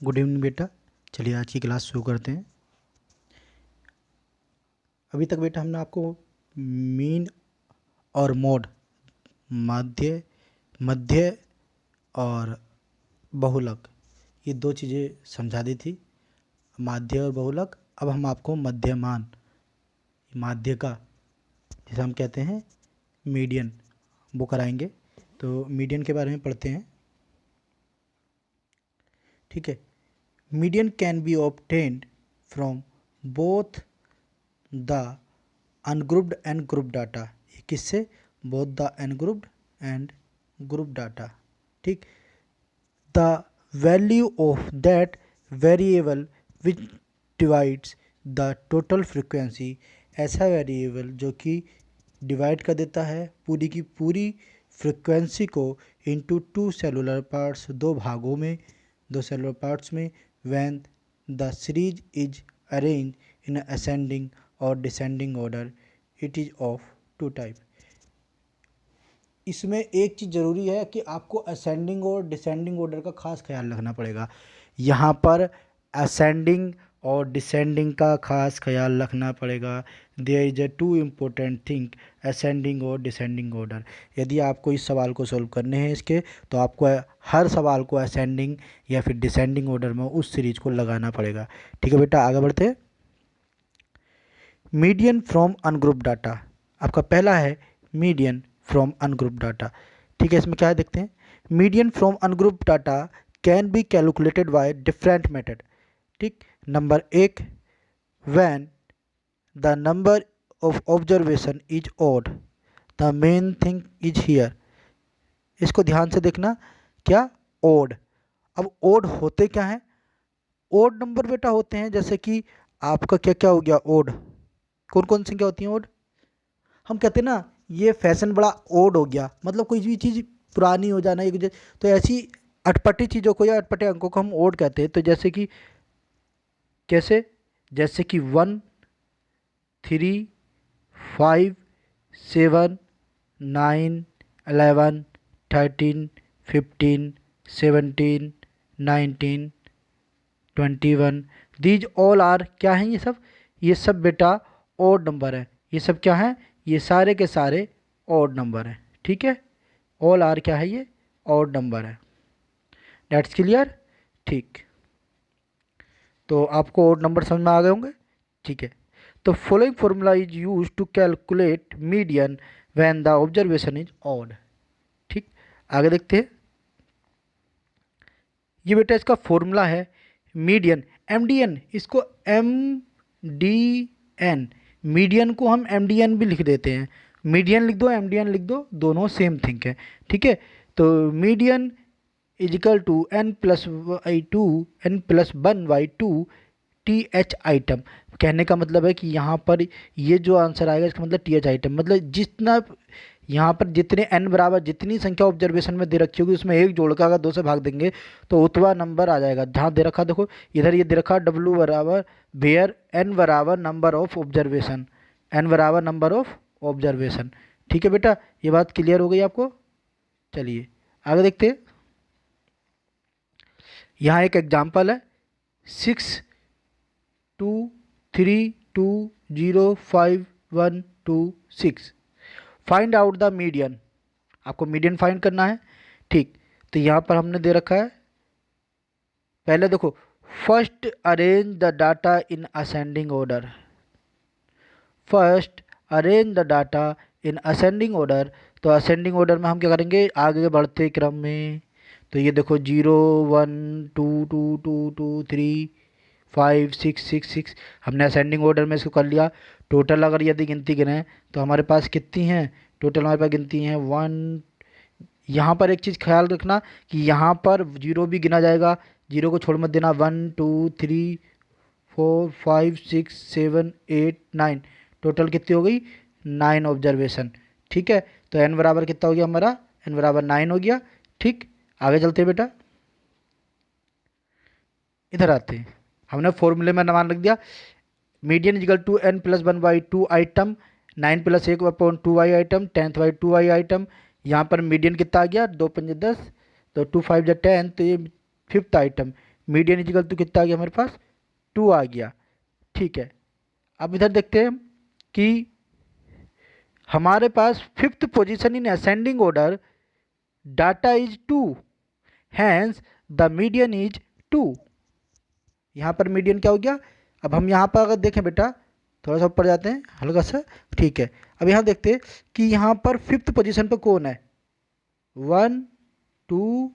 Good evening बेटा। चलिए आज की क्लास शुरू करते हैं। अभी तक बेटा हमने आपको मीन और मोड, माध्य, मध्य और बहुलक, ये दो चीज़ें समझा दी थी, माध्य और बहुलक। अब हम आपको मध्यमान, माध्य का, जिसे हम कहते हैं मीडियन, वो कराएंगे। तो मीडियन के बारे में पढ़ते हैं, ठीक है। Median can be obtained from both the ungrouped and group data. ये किससे? Both the ungrouped and group data, ठीक। The value of that variable which divides the total frequency, ऐसा वेरिएबल जो कि डिवाइड कर देता है पूरी की पूरी फ्रिक्वेंसी को इनटू टू सेलुलर पार्ट्स, दो भागों में, दो सेलुलर पार्ट्स में, when the series is arrange in ascending और descending order, it is of two type. इसमें एक चीज़ ज़रूरी है कि आपको असेंडिंग और डिसेंडिंग ऑर्डर का खास ख्याल रखना पड़ेगा। यहाँ पर असेंडिंग और डिसेंडिंग का खास ख्याल रखना पड़ेगा। There is a two important thing, ascending और डिसेंडिंग ऑर्डर। यदि आपको इस सवाल को सॉल्व करने हैं इसके, तो आपको हर सवाल को असेंडिंग या फिर डिसेंडिंग ऑर्डर में उस सीरीज को लगाना पड़ेगा, ठीक है बेटा। आगे बढ़ते हैं। मीडियन फ्रॉम अनग्रुप डाटा, आपका पहला है मीडियन फ्रॉम अनग्रुप डाटा, ठीक है। इसमें क्या है देखते हैं। Median from ungroup data can be calculated by different method, ठीक। नंबर एक, when the number of observation is odd, the main thing is here. इसको ध्यान से देखना, क्या? ओड। अब ओड होते क्या हैं? ओड नंबर बेटा होते हैं, जैसे कि आपका क्या क्या हो गया ओड, कौन कौन संख्या होती है ओड? हम कहते हैं ना ये फैशन बड़ा ओड हो गया, मतलब कोई भी चीज़ पुरानी हो जाना, एक तो ऐसी अटपटी चीज़ों को या अटपटे अंकों को हम ओड कहते हैं। तो जैसे कि कैसे? जैसे कि 1, 3, 5, 7, 9, 11, 13, 15, 17, 19, 21, दीज ऑल आर, क्या हैं ये सब? ये सब बेटा ओड नंबर है। ये सब क्या हैं? ये सारे के सारे ओड नंबर हैं, ठीक है। ऑल आर क्या है? ये ओड नंबर है। दैट्स क्लियर, ठीक। तो आपको ओड नंबर समझ में आ गए होंगे, ठीक है। तो following formula is use to calculate median when the observation is odd, ठीक। आगे देखते हैं। ये बेटा इसका फॉर्मूला है मीडियन, एमडीएन, इसको एमडीएन, मीडियन को हम एमडीएन भी लिख देते हैं। मीडियन लिख दो, एमडीएन लिख दो, दोनों सेम थिंग है, ठीक है। तो median is equal to n+1/2 T H item. कहने का मतलब है कि यहाँ पर ये जो आंसर आएगा इसका मतलब टी एच आइटम, मतलब जितना यहाँ पर जितने n बराबर जितनी संख्या ऑब्जर्वेशन में दे रखी होगी उसमें एक जोड़ का अगर 2 से भाग देंगे तो उतवा नंबर आ जाएगा। जहाँ दे रखा देखो इधर, ये दे रखा W बराबर वेयर n बराबर नंबर ऑफ ऑब्जर्वेशन, n बराबर नंबर ऑफ ऑब्जर्वेशन, ठीक है बेटा। ये बात क्लियर हो गई आपको? चलिए आगे देखते हैं। यहाँ एक एग्जाम्पल है 623205126। फाइंड आउट द मीडियन, आपको मीडियन फाइंड करना है, ठीक। तो यहाँ पर हमने दे रखा है, पहले देखो, first arrange the data in ascending order, first arrange the data in ascending order. तो असेंडिंग ऑर्डर में हम क्या करेंगे? आगे बढ़ते क्रम में। तो ये देखो 0 1 2 2 2 2 3 5 6 6 6, हमने असेंडिंग ऑर्डर में इसको कर लिया। टोटल अगर यदि गिनती गिनें तो हमारे पास कितनी हैं? टोटल हमारे पास गिनती हैं 1। यहाँ पर एक चीज़ ख्याल रखना कि यहाँ पर 0 भी गिना जाएगा, 0 को छोड़ मत देना। 1 2 3 4 5 6 7 8 9, टोटल कितनी हो गई? 9 ऑब्जर्वेशन, ठीक है। तो n बराबर कितना हो गया हमारा? n बराबर 9 हो गया, ठीक। आगे चलते हैं बेटा, इधर आते हैं। हमने फॉर्मूले में मान रख दिया median is equal to n+1/2 item, 9+1/2y item, 10th/2y item. यहाँ पर मीडियन कितना आ गया? 2 5 10, तो 2 5 10, तो ये 5th item, median is equal to कितना आ गया हमारे पास 2 आ गया। ठीक है, अब इधर देखते हैं कि हमारे पास fifth position in ascending order data is 2, hence the median is 2। यहाँ पर मीडियन क्या हो गया। अब हम यहाँ पर अगर देखें बेटा, थोड़ा सा ऊपर जाते हैं हल्का सा। ठीक है, अब यहाँ देखते हैं कि यहाँ पर फिफ्थ पोजीशन पर कौन है। 1 2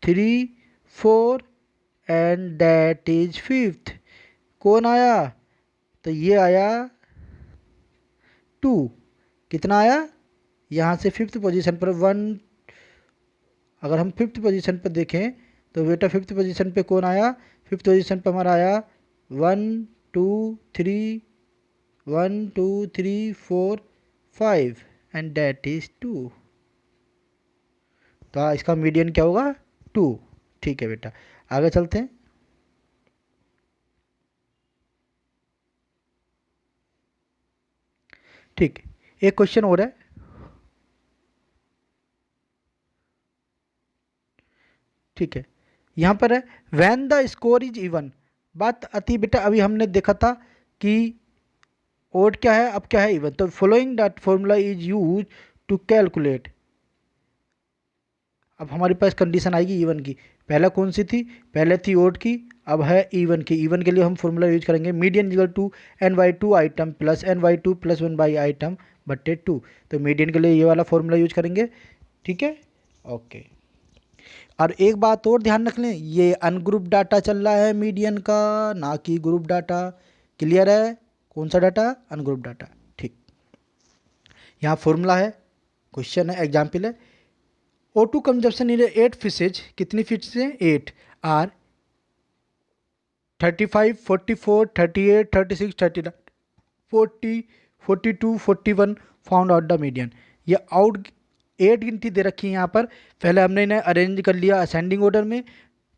3 4 एंड दैट इज फिफ्थ। कौन आया, तो ये आया 2। कितना आया, यहाँ से फिफ्थ पोजीशन पर 1। अगर हम फिफ्थ पोजीशन पर देखें तो बेटा फिफ्थ पोजीशन पे कौन आया, फिफ्थ पोजीशन पर हमारा आया 1 2 3 1 2 3 4 5 एंड दैट इज 2। तो इसका मीडियन क्या होगा 2। ठीक है बेटा, आगे चलते हैं। ठीक, एक क्वेश्चन और है। ठीक है, यहाँ पर है when the score is even. बात आती बेटा, अभी हमने देखा था कि ओड क्या है, अब क्या है इवन। तो following that formula is use to calculate. अब हमारे पास कंडीशन आएगी इवन की। पहले कौन सी थी, पहले थी ओड की, अब है इवन की। इवन के लिए हम फॉर्मूला यूज करेंगे median equal to NY2 item plus NY2 plus 1 by item बट्टे 2। तो मीडियन के लिए ये वाला फॉर्मूला यूज करेंगे। ठीक है, ओके। और एक बात और ध्यान रख लें, ये अनग्रुप डाटा चल रहा है मीडियन का, ना कि ग्रुप डाटा। क्लियर है, कौन सा डाटा, अनग्रुप डाटा। ठीक, यहाँ फॉर्मूला है, क्वेश्चन है, एग्जाम्पल है। O2 कंजप्शन इन 8 फिशेज, कितनी फिश हैं 8, are 35 44 38 36 39 40 42 41 found out the median. ये आउट 8 गिनती दे रखी है यहाँ पर। पहले हमने इन्हें अरेंज कर लिया असेंडिंग ऑर्डर में।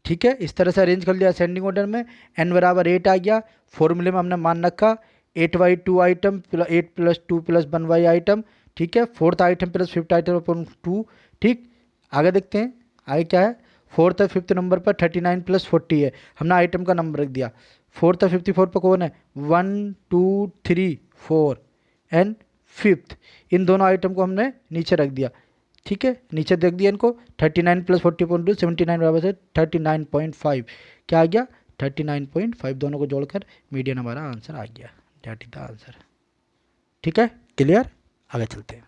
ठीक है, इस तरह से अरेंज कर लिया असेंडिंग ऑर्डर में। n बराबर 8 आ गया, फॉर्मूले में हमने मान रखा 8/2 आइटम 8 + 2 + 1 आइटम। ठीक है, fourth item plus fifth item upon 2। ठीक, आगे देखते हैं आगे क्या है। फोर्थ और फिफ्थ नंबर पर 39 + 40 है, हमने आइटम का नंबर रख दिया। फोर्थ और 54 पर कौन है, 1 2 3 4 एंड फिफ्थ। इन दोनों आइटम को हमने नीचे रख दिया। ठीक है, नीचे देख दिया इनको। 39 + 40.2 79 बराबर से 39.5। क्या आ गया 39.5। दोनों को जोड़कर मीडियन हमारा आंसर आ गया। That is the answer. ठीक है, क्लियर, आगे चलते हैं।